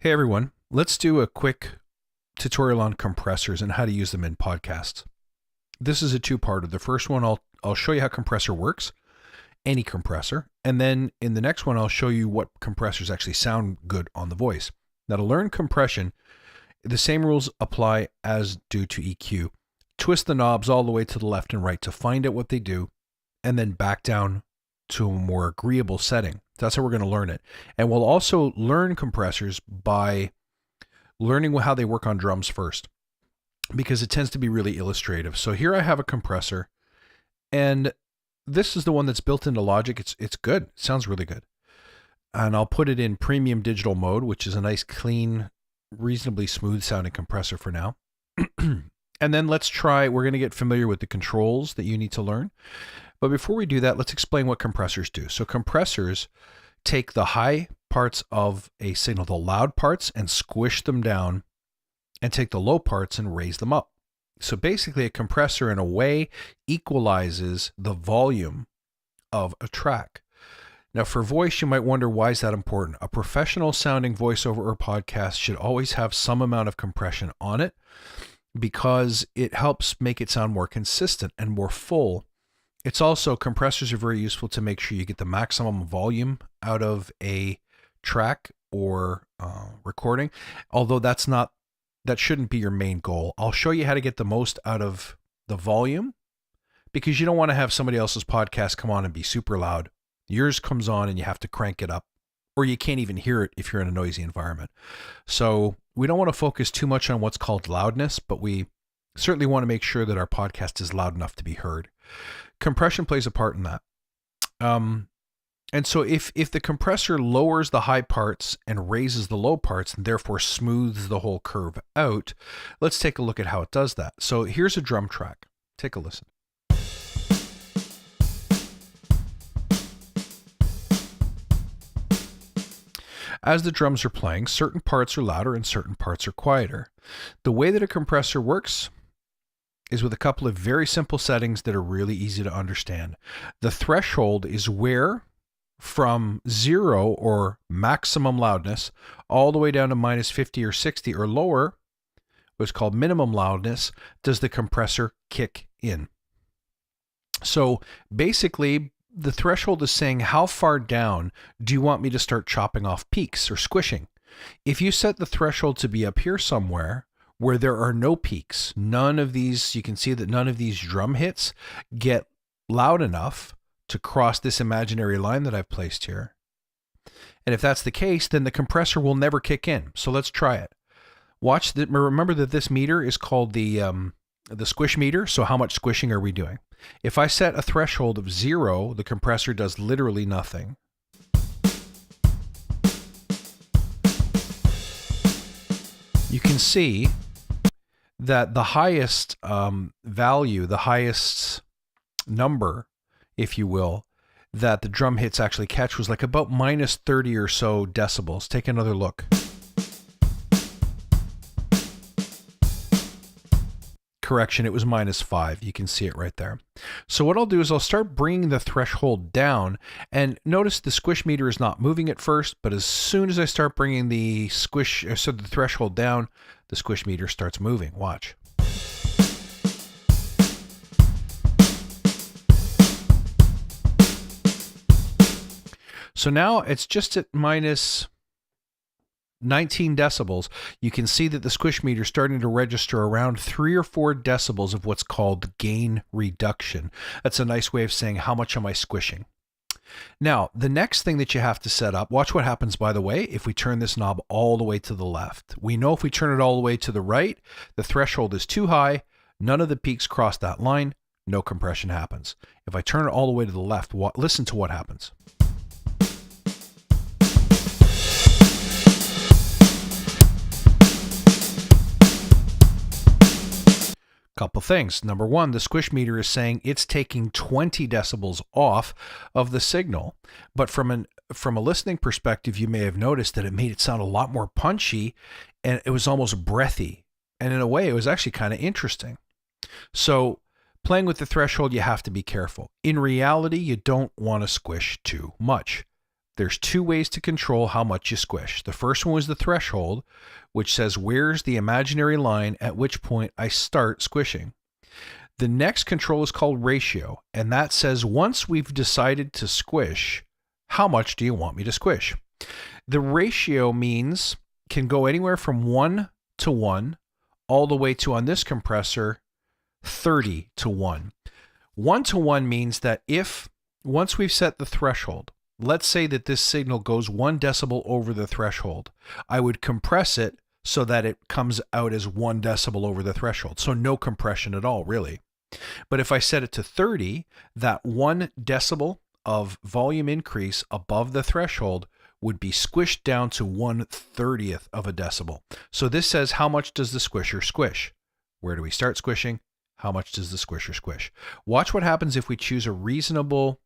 Hey everyone, let's do a quick tutorial on compressors and how to use them in podcasts. This is a two-parter. The first one, I'll show you how compressor works, any compressor, and then in the next one, I'll show you what compressors actually sound good on the voice. Now to learn compression, the same rules apply as do to EQ. Twist the knobs all the way to the left and right to find out what they do, and then back down to a more agreeable setting. That's how we're going to learn it. And we'll also learn compressors by learning how they work on drums first, because it tends to be really illustrative. So here I have a compressor, and this is the one that's built into Logic. It's good. It sounds really good. And I'll put it in premium digital mode, which is a nice, clean, reasonably smooth sounding compressor for now. And then we're going to get familiar with the controls that you need to learn. But before we do that, let's explain what compressors do. So compressors take the high parts of a signal, the loud parts, and squish them down, and take the low parts and raise them up. So basically a compressor in a way equalizes the volume of a track. Now for voice, you might wonder, why is that important? A professional sounding voiceover or podcast should always have some amount of compression on it, because it helps make it sound more consistent and more full. It's also, compressors are very useful to make sure you get the maximum volume out of a track or recording, although that shouldn't be your main goal. I'll show you how to get the most out of the volume, because you don't want to have somebody else's podcast come on and be super loud. Yours comes on and you have to crank it up, or you can't even hear it if you're in a noisy environment. So we don't want to focus too much on what's called loudness, but we certainly want to make sure that our podcast is loud enough to be heard. Compression plays a part in that. And so if the compressor lowers the high parts and raises the low parts, and therefore smooths the whole curve out, let's take a look at how it does that. So here's a drum track. Take a listen. As the drums are playing, certain parts are louder and certain parts are quieter. The way that a compressor works is with a couple of very simple settings that are really easy to understand. The threshold is where, from 0 or maximum loudness all the way down to minus 50 or 60 or lower, what's called minimum loudness, does the compressor kick in. So basically, the threshold is saying, how far down do you want me to start chopping off peaks or squishing? If you set the threshold to be up here somewhere where there are no peaks, none of these, you can see that none of these drum hits get loud enough to cross this imaginary line that I've placed here. And if that's the case, then the compressor will never kick in. So let's try it. Remember that this meter is called the squish meter. So how much squishing are we doing? If I set a threshold of 0, the compressor does literally nothing. You can see that the highest value, the highest number, if you will, that the drum hits actually catch was like about minus 30 or so decibels. Take another look. Correction, it was minus 5. You can see it right there. So what I'll do is I'll start bringing the threshold down, and notice the squish meter is not moving at first, but as soon as I start bringing the threshold down, the squish meter starts moving. Watch. So now it's just at minus 19 decibels. You can see that the squish meter is starting to register around 3 or 4 decibels of what's called gain reduction. That's a nice way of saying, how much am I squishing? Now, the next thing that you have to set up, watch what happens, by the way, if we turn this knob all the way to the left. We know if we turn it all the way to the right, the threshold is too high, none of the peaks cross that line, no compression happens. If I turn it all the way to the left, listen to what happens. Couple things. Number one, the squish meter is saying it's taking 20 decibels off of the signal. But from a listening perspective, you may have noticed that it made it sound a lot more punchy, and it was almost breathy. And in a way, it was actually kind of interesting. So playing with the threshold, you have to be careful. In reality, you don't want to squish too much. there's two ways to control how much you squish. The first one was the threshold, which says where's the imaginary line at which point I start squishing. The next control is called ratio, and that says once we've decided to squish, how much do you want me to squish? The ratio means can go anywhere from 1 to 1 all the way to, on this compressor, 30 to 1. 1 to 1 means that if once we've set the threshold, let's say that this signal goes 1 decibel over the threshold, I would compress it so that it comes out as 1 decibel over the threshold. So no compression at all, really. But if I set it to 30, that 1 decibel of volume increase above the threshold would be squished down to 1/30th of a decibel. So this says how much does the squisher squish? Where do we start squishing? How much does the squisher squish? Watch what happens if we choose a reasonable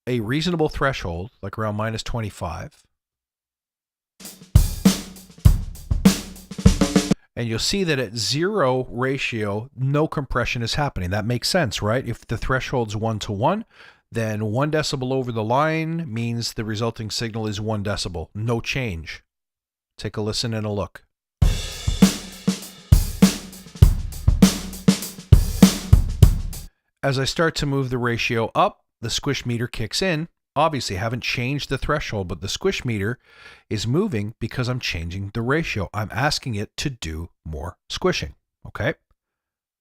threshold, like around -25. And you'll see that at 0 ratio, no compression is happening. That makes sense, right? If the threshold's 1 to 1, then 1 decibel over the line means the resulting signal is 1 decibel. No change. Take a listen and a look. As I start to move the ratio up, the squish meter kicks in. Obviously, I haven't changed the threshold, but the squish meter is moving because I'm changing the ratio. I'm asking it to do more squishing, okay?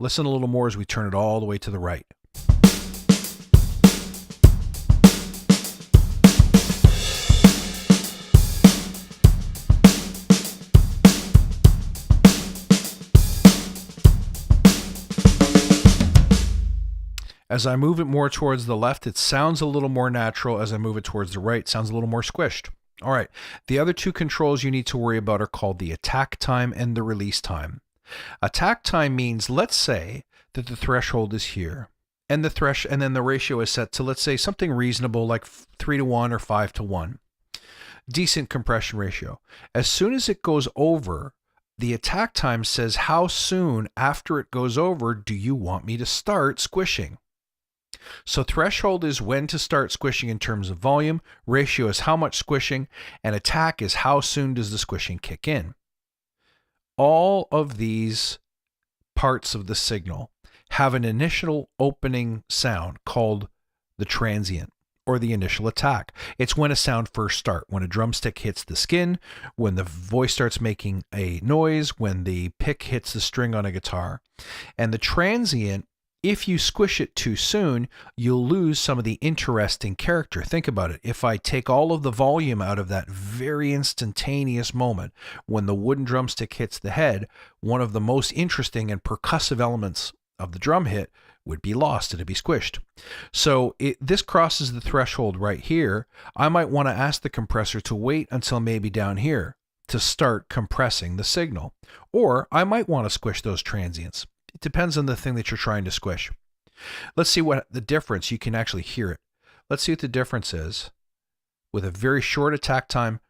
Listen a little more as we turn it all the way to the right. As I move it more towards the left, it sounds a little more natural. As I move it towards the right, it sounds a little more squished. All right, the other two controls you need to worry about are called the attack time and the release time. Attack time means, let's say that the threshold is here, and then the ratio is set to, let's say, something reasonable like 3 to 1 or 5 to 1. Decent compression ratio. As soon as it goes over, the attack time says how soon after it goes over do you want me to start squishing? So threshold is when to start squishing in terms of volume, ratio is how much squishing, and attack is how soon does the squishing kick in. All of these parts of the signal have an initial opening sound called the transient or the initial attack. It's when a sound first starts, when a drumstick hits the skin, when the voice starts making a noise, when the pick hits the string on a guitar. And the transient, if you squish it too soon, you'll lose some of the interesting character. Think about it. If I take all of the volume out of that very instantaneous moment when the wooden drumstick hits the head, one of the most interesting and percussive elements of the drum hit would be lost. It'd be squished. So this crosses the threshold right here. I might want to ask the compressor to wait until maybe down here to start compressing the signal. Or I might want to squish those transients. It depends on the thing that you're trying to squish. Let's see what the difference, you can actually hear it. Let's see what the difference is with a very short attack time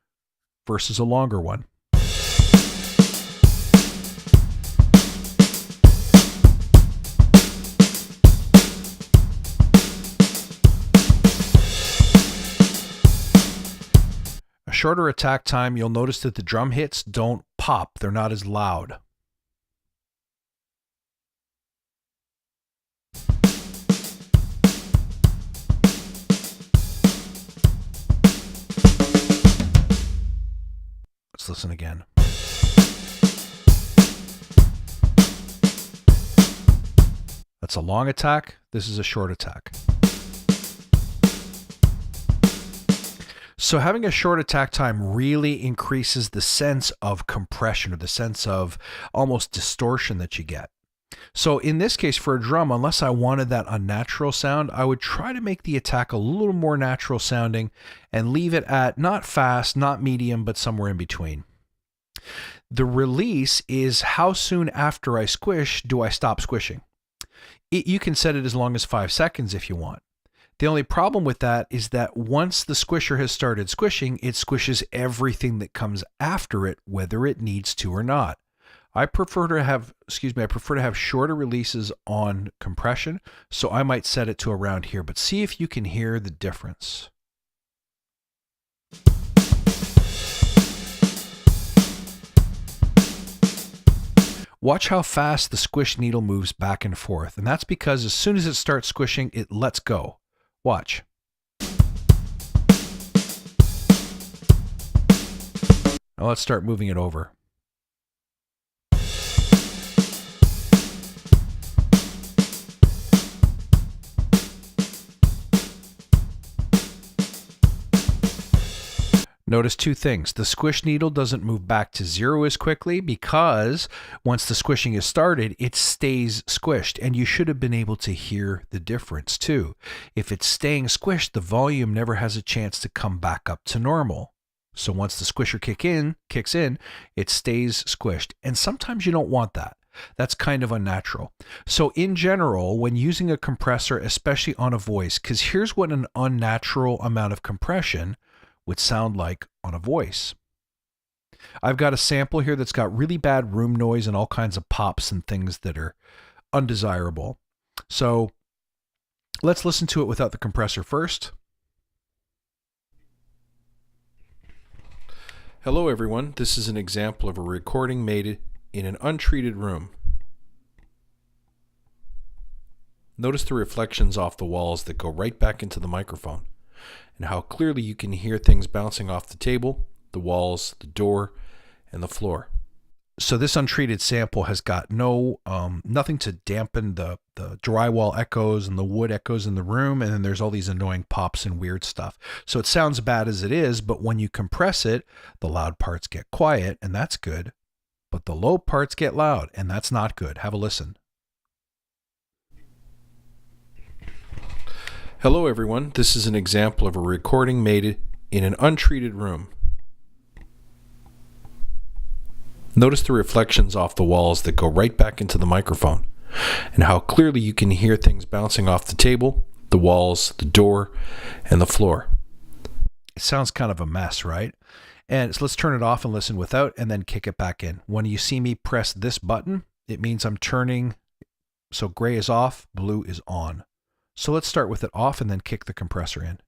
versus a longer one. A shorter attack time, you'll notice that the drum hits don't pop. They're not as loud. Let's listen again. That's a long attack. This is a short attack. So having a short attack time really increases the sense of compression or the sense of almost distortion that you get. So in this case, for a drum, unless I wanted that unnatural sound, I would try to make the attack a little more natural sounding and leave it at not fast, not medium, but somewhere in between. The release is how soon after I squish do I stop squishing. You can set it as long as 5 seconds if you want. The only problem with that is that once the squisher has started squishing, it squishes everything that comes after it, whether it needs to or not. I prefer to have shorter releases on compression, so I might set it to around here, but see if you can hear the difference. Watch how fast the squish needle moves back and forth. And that's because as soon as it starts squishing, it lets go. Watch. Now let's start moving it over. Notice two things. The squish needle doesn't move back to zero as quickly because once the squishing is started, it stays squished. And you should have been able to hear the difference too. If it's staying squished, the volume never has a chance to come back up to normal. So once the squisher kicks in, it stays squished. And sometimes you don't want that. That's kind of unnatural. So in general, when using a compressor, especially on a voice, because here's what an unnatural amount of compression would sound like on a voice. I've got a sample here that's got really bad room noise and all kinds of pops and things that are undesirable. So let's listen to it without the compressor first. Hello everyone, this is an example of a recording made in an untreated room. Notice the reflections off the walls that go right back into the microphone, and how clearly you can hear things bouncing off the table, the walls, the door, and the floor. So this untreated sample has got nothing to dampen the drywall echoes and the wood echoes in the room, and then there's all these annoying pops and weird stuff. So it sounds bad as it is, but when you compress it, the loud parts get quiet, and that's good, but the low parts get loud, and that's not good. Have a listen. Hello everyone, this is an example of a recording made in an untreated room. Notice the reflections off the walls that go right back into the microphone, and how clearly you can hear things bouncing off the table, the walls, the door, and the floor. It sounds kind of a mess, right? And so let's turn it off and listen without, and then kick it back in. When you see me press this button, it means I'm turning, so gray is off, blue is on. So let's start with it off and then kick the compressor in.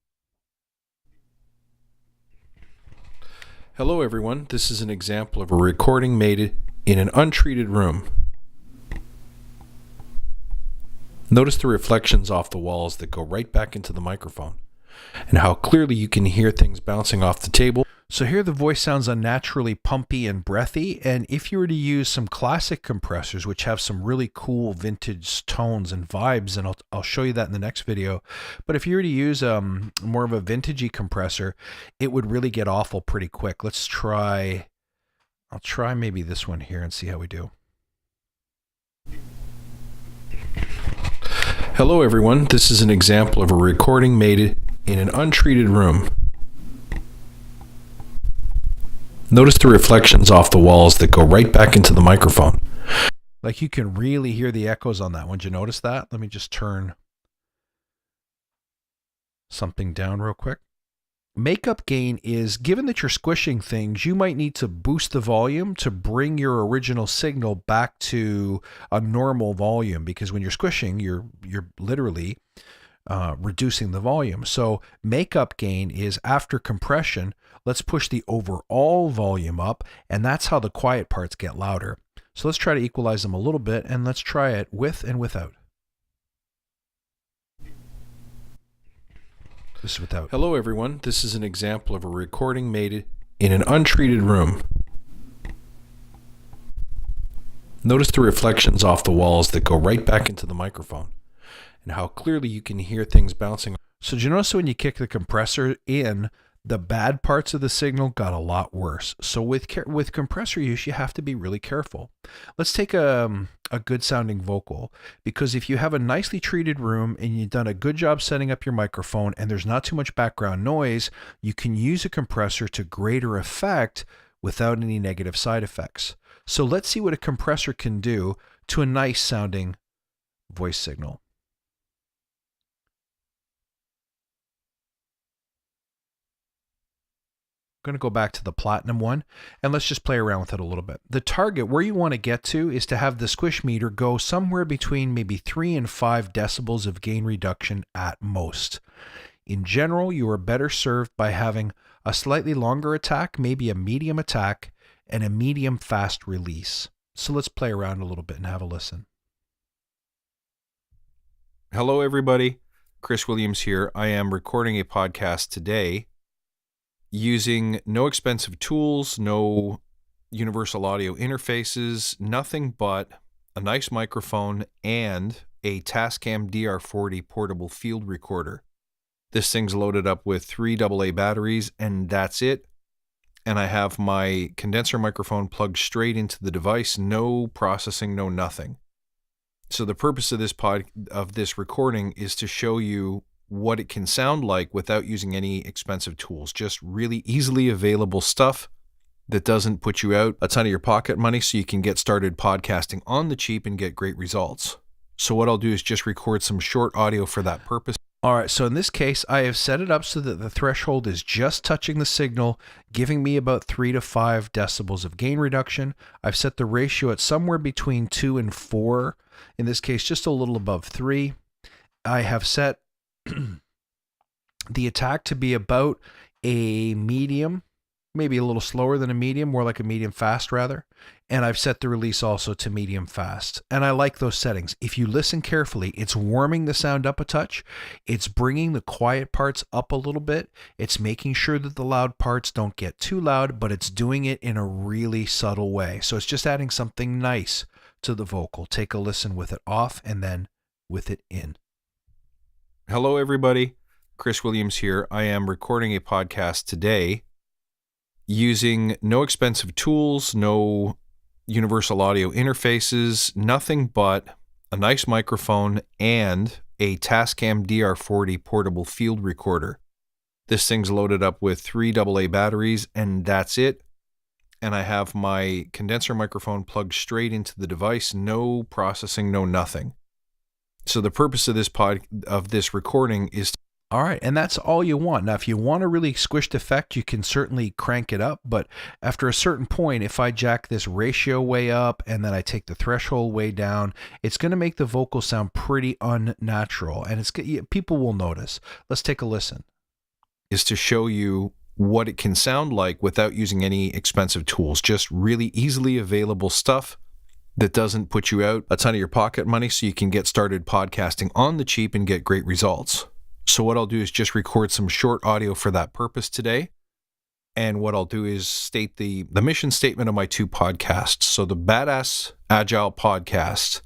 Hello everyone, this is an example of a recording made in an untreated room. Notice the reflections off the walls that go right back into the microphone, and how clearly you can hear things bouncing off the table. So here the voice sounds unnaturally pumpy and breathy, and if you were to use some classic compressors, which have some really cool vintage tones and vibes, and I'll show you that in the next video, but if you were to use more of a vintagey compressor, it would really get awful pretty quick. I'll try maybe this one here and see how we do. Hello everyone, this is an example of a recording made in an untreated room. Notice the reflections off the walls that go right back into the microphone. Like you can really hear the echoes on that one. Did you notice that? Let me just turn something down real quick. Makeup gain is, given that you're squishing things, you might need to boost the volume to bring your original signal back to a normal volume, because when you're squishing, you're literally reducing the volume. So makeup gain is after compression, let's push the overall volume up, and that's how the quiet parts get louder. So let's try to equalize them a little bit, and let's try it with and without. This is without. Hello everyone, this is an example of a recording made in an untreated room. Notice the reflections off the walls that go right back into the microphone, and how clearly you can hear things bouncing. So do you notice when you kick the compressor in, the bad parts of the signal got a lot worse. So with compressor use, you have to be really careful. Let's take a good sounding vocal, because if you have a nicely treated room and you've done a good job setting up your microphone and there's not too much background noise, you can use a compressor to greater effect without any negative side effects. So let's see what a compressor can do to a nice sounding voice signal. Going to go back to the platinum one, and let's just play around with it a little bit. The target where you want to get to is to have the squish meter go somewhere between maybe 3 and 5 decibels of gain reduction at most. In general, you are better served by having a slightly longer attack, maybe a medium attack, and a medium fast release. So let's play around a little bit and have a listen. Hello, everybody. Chris Williams here. I am recording a podcast today using no expensive tools, no universal audio interfaces, nothing but a nice microphone and a Tascam DR40 portable field recorder. This thing's loaded up with 3 AA batteries, and that's it. And I have my condenser microphone plugged straight into the device, no processing, no nothing. So the purpose of this recording is to show you what it can sound like without using any expensive tools. Just really easily available stuff that doesn't put you out a ton of your pocket money, so you can get started podcasting on the cheap and get great results. So what I'll do is just record some short audio for that purpose. All right, so in this case, I have set it up so that the threshold is just touching the signal, giving me about 3 to 5 decibels of gain reduction. I've set the ratio at somewhere between 2 and 4, in this case, just a little above 3. I have set the attack to be about a medium, maybe a little slower than a medium, more like a medium fast rather. And I've set the release also to medium fast. And I like those settings. If you listen carefully, it's warming the sound up a touch. It's bringing the quiet parts up a little bit. It's making sure that the loud parts don't get too loud, but it's doing it in a really subtle way. So it's just adding something nice to the vocal. Take a listen with it off and then with it in. Hello, everybody. Chris Williams here. I am recording a podcast today using no expensive tools, no universal audio interfaces, nothing but a nice microphone and a Tascam DR40 portable field recorder. This thing's loaded up with 3 AA batteries, and that's it. And I have my condenser microphone plugged straight into the device, no processing, no nothing. So the purpose of this recording is all right, and that's all you want. Now, if you want a really squished effect, you can certainly crank it up, but after a certain point, if I jack this ratio way up and then I take the threshold way down, it's going to make the vocal sound pretty unnatural, and people will notice. Let's take a listen. Is to show you what it can sound like without using any expensive tools. Just really easily available stuff that doesn't put you out a ton of your pocket money, so you can get started podcasting on the cheap and get great results. So what I'll do is just record some short audio for that purpose today. And what I'll do is state the mission statement of my 2 podcasts. So the Badass Agile podcast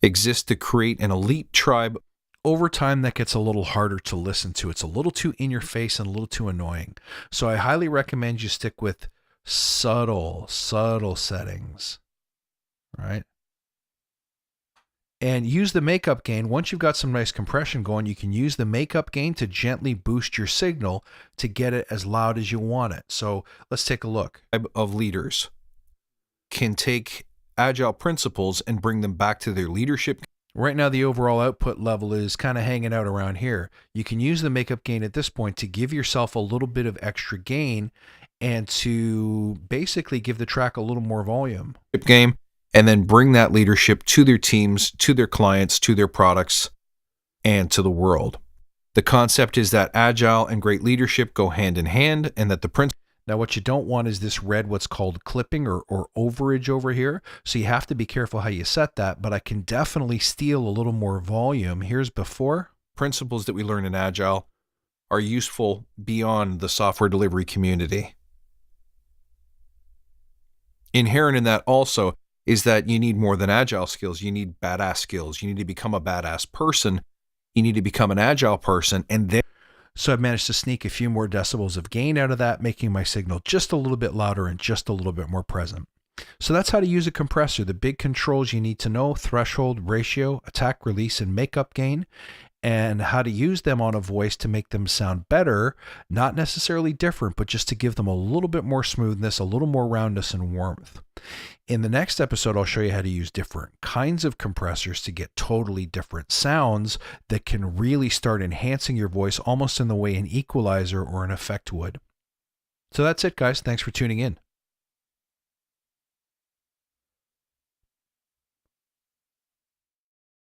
exists to create an elite tribe. Over time, that gets a little harder to listen to. It's a little too in your face and a little too annoying. So I highly recommend you stick with subtle settings, right? And use the makeup gain. Once you've got some nice compression going, you can use the makeup gain to gently boost your signal to get it as loud as you want it. So let's take a look. Of leaders can take agile principles and bring them back to their leadership. Right now, the overall output level is kind of hanging out around here. You can use the makeup gain at this point to give yourself a little bit of extra gain and to basically give the track a little more volume. Game. And then bring that leadership to their teams, to their clients, to their products, and to the world. The concept is that agile and great leadership go hand in hand, and that the principle. Now, what you don't want is this red, what's called clipping or overage over here. So you have to be careful how you set that, but I can definitely steal a little more volume. Here's before. Principles that we learn in agile are useful beyond the software delivery community. Inherent in that also is that you need more than agile skills. You need badass skills. You need to become a badass person. You need to become an agile person. And then, so I've managed to sneak a few more decibels of gain out of that, making my signal just a little bit louder and just a little bit more present. So that's how to use a compressor. The big controls you need to know: threshold, ratio, attack, release, and makeup gain, and how to use them on a voice to make them sound better, not necessarily different, but just to give them a little bit more smoothness, a little more roundness and warmth. In the next episode, I'll show you how to use different kinds of compressors to get totally different sounds that can really start enhancing your voice almost in the way an equalizer or an effect would. So that's it, guys. Thanks for tuning in.